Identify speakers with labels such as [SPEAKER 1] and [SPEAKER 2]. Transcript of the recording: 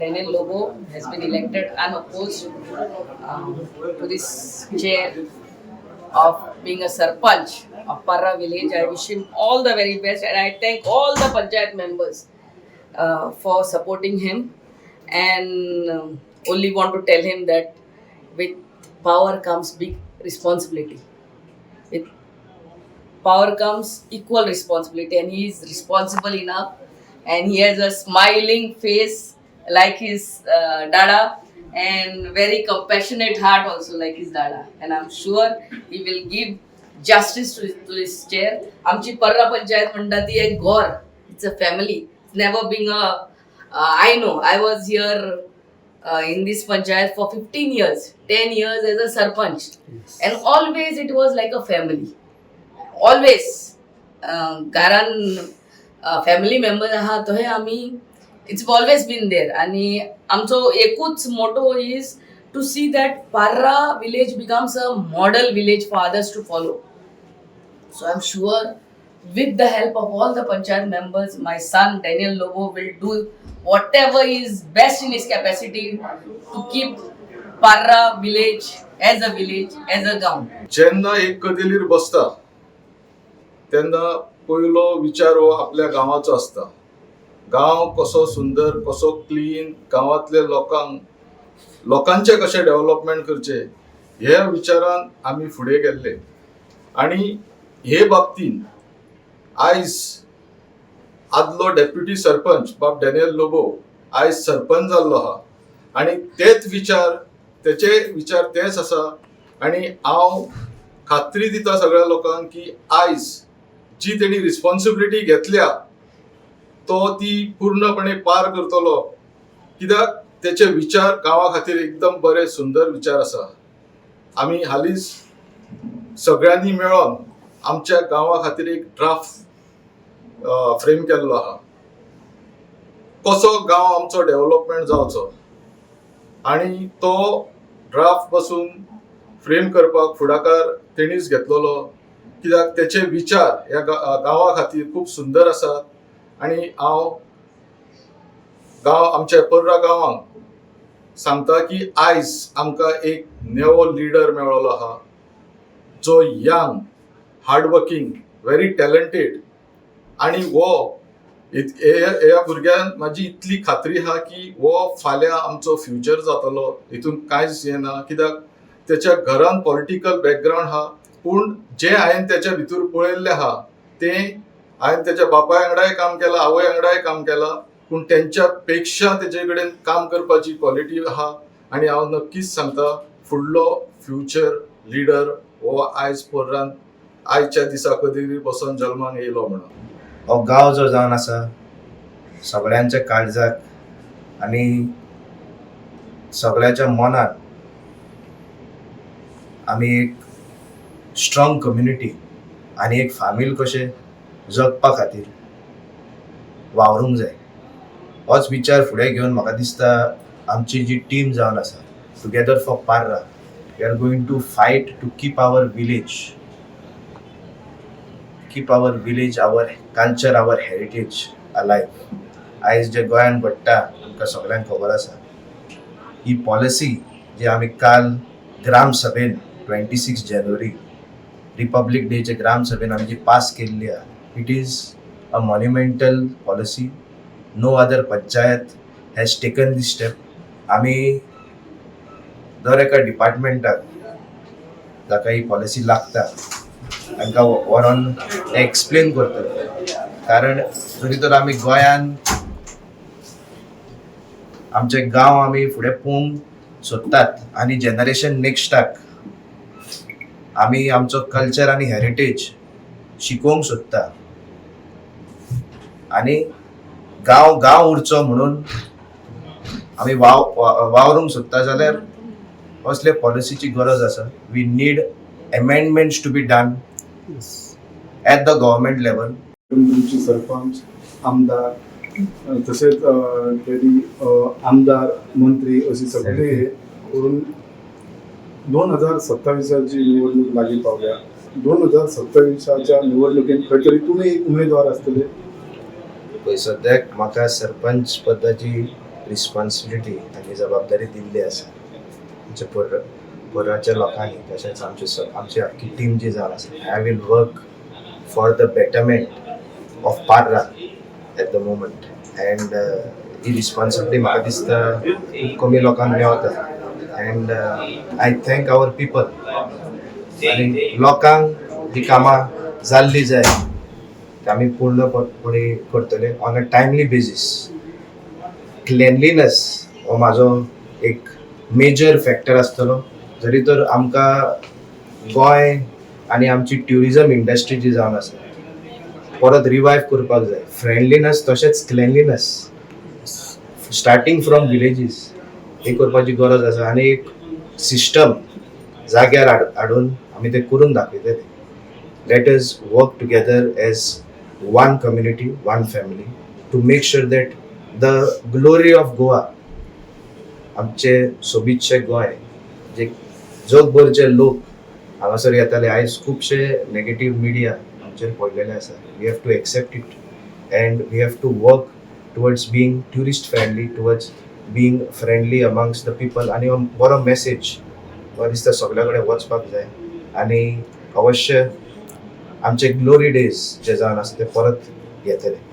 [SPEAKER 1] Daniel Lobo has been elected unopposed to this chair of being a sarpanch of Parra village. I wish him all the very best, and I thank all the panchayat members for supporting him. And only want to tell him that with power comes big responsibility. With power comes equal responsibility, and he is responsible enough, and he has a smiling face like his dada, and very compassionate heart also like his dada, and I'm sure he will give justice to his chair. आमची पर्रा पंचायत म्हणतात ती एक घर, it's a family. It's never been a I know I was here in this panchayat for 15 years, 10 years as a sarpanch, and always it was like a family. Always कारण family member आहात थंय आमी it's always been there, आणि आमचो एकूच motto is to see that Parra village becomes a model village for others to follow. So I'm sure with the help of all the panchayat members, my son Daniel Lobo will do whatever is best in his capacity to keep Parra village, as a गांव.
[SPEAKER 2] जेन्ना एक कदेलीर बसता तेन्ना पयलो विचार हो आपल्या गांवाचो आसता. गांव कसो सुंदर, कसो क्लीन, गांवांतल्या लोकांचे कशें डेव्हलपमेंट करचे हे विचारान आमी फुडें गेल्ले. आनी हे बाबतीन आयज आदलो डेप्युटी सरपंच बाब डॅनियल लोबो आयज सरपंच जाल्लो आहा, आनी तेचे विचार तेच आसा. आनी हांव खात्री दिता सगळ्या लोकांक की आयज जी तेणी रिस्पॉन्सिबिलिटी घेतल्या तो ती पूर्णपणे पार करतलो, कित्याक तेचे विचार गांवा खातीर एकदम बरे सुंदर विचार आसा. आमी हालींच सगळ्यांनी मेळोन आमच्या गांवा खातीर एक ड्राफ्ट फ्रेम केल्लो आहा, कसो गांव आमचो डेव्हलपमेंट जावचो. आनी तो ड्राफ्ट पासून फ्रेम करपाक फुडाकार तेणीच घेतलेलो, कित्याक तेचे विचार ह्या गांवा खातीर खूब सुंदर आसात. आनी हांव आमच्या पर्रा गांवांक सांगता की आयज आमकां एक नेवो लिडर मेळ्ळो आहा, जो यंग, हार्डवर्किंग, व्हेरी टॅलंटेड. आनी ह्या भुरग्यान म्हाजी इतली खात्री आहा की हो फाल्यां आमचो फ्युचर जातलो, हितून कांयच हें ना. कित्याक तेच्या घरान पॉलिटिकल बॅकग्रावंड आहा, पूण जे हांवें तेच्या भितर पळयल्लें आहा तें हांवें तेच्या बापाय वांगडाय काम केलां, आवय वांगडाय काम केलां, पूण तेंच्या पेक्षा तेजे कडेन काम करपाची क्वॉलिटी आहा. आनी हांव नक्कीच सांगता फुडलो फ्युचर लिडर हो आयज पर्रान आयच्या दिसा कधी बसून जल्माक येयलो म्हणून.
[SPEAKER 3] हो गांव जो जावन आसा सगळ्यांच्या काळजाक आनी सगळ्याच्या मनात आमी एक स्ट्रॉंग कम्युनिटी आनी एक फामील कशें जगपा खातीर वावरूंक जाय. होच विचार फुडें घेवन म्हाका दिसता आमची जी टीम जावन आसा together for Parra, we are going to fight to keep our village, our culture, our heritage alive. आयज जे गोंयान घडटा आमकां सगळ्यांक खबर आसा. ही पॉलिसी जी आमी काल ग्राम सभेन 26 जानेवारी रिपब्लीक डेचे ग्राम सभेन आमी जी पास केल्ली आहा, it is a monumental policy. No other panchayat has taken this step. आमी दर एका डिपार्टमेंटाक जाका ही पॉलिसी लागता तांकां व्हरोन एक्सप्लेन करतले. कारण जरी तर आमी गोंयान आमचे गांव आमी फुडें पळोवंक सोदतात आनी जनरेशन नेक्स्टाक आमी आमचो कल्चर आनी हेरिटेज शिकोवंक सोदता आनी गांव उरचो म्हणून आमी वावरूंक सोदता जाल्यार असले पॉलिसीची गरज आसा. We need amendments to be done at the government level.
[SPEAKER 4] तुमची सरपंच, आमदार, तसेच आमदार, मंत्री असे सगळे करून 2027ची निवडणूक लागीं पावल्या. 2027च्या निवडणुकेन खंय तरी तुमी एक उमेदवार आसतले.
[SPEAKER 3] सद्याक म्हाका सरपंच पदाची रिस्पॉन्सिबिलिटी आनी जबाबदारी दिल्ली आसा आमच्या पर्वाच्या लोकांनी तशेंच आमची आख्खी टीम जी जावन आसा. I will work for the betterment of Parra at the moment and ही रिस्पॉन्सिबिलिटी म्हाका दिसता खूब कमी लोकांक मेळटा. And I thank our people आनी लोकांक जी कामां जाल्ली जाय ती आमी पूर्णपणे करतले on a timely basis. Cleanliness हो म्हाजो एक मेजर फॅक्टर आसतलो. जरी तर आमकां गोंय आनी आमची ट्युरिजम इंडस्ट्री जी जावन आसा परत रिवायव करपाक जाय. फ्रेंडलीनस तशेंच क्लेनलीनस स्टार्टींग फ्रॉम विलेजीस ही करपाची गरज आसा आनी एक सिस्टम जाग्यार हाडून आमी ते करून दाखयतले. Let us work together as one community, one family to make sure that the glory of Goa, आमचे सोबीतशे गोंय जे जगभर जे लोक हांगासर येताले, आयज खुबशे नेगेटीव मिडिया आमचेर पडलेले आसा. We have to accept it and we have to work towards being tourist friendly, towards being friendly amongst the people. आनी हो बरो मेसेज म्हाका दिसता सगळ्या कडेन वचपाक जाय आनी अवश्य आमचे ग्लोरी डेज जे जावन आसा ते परत येतले.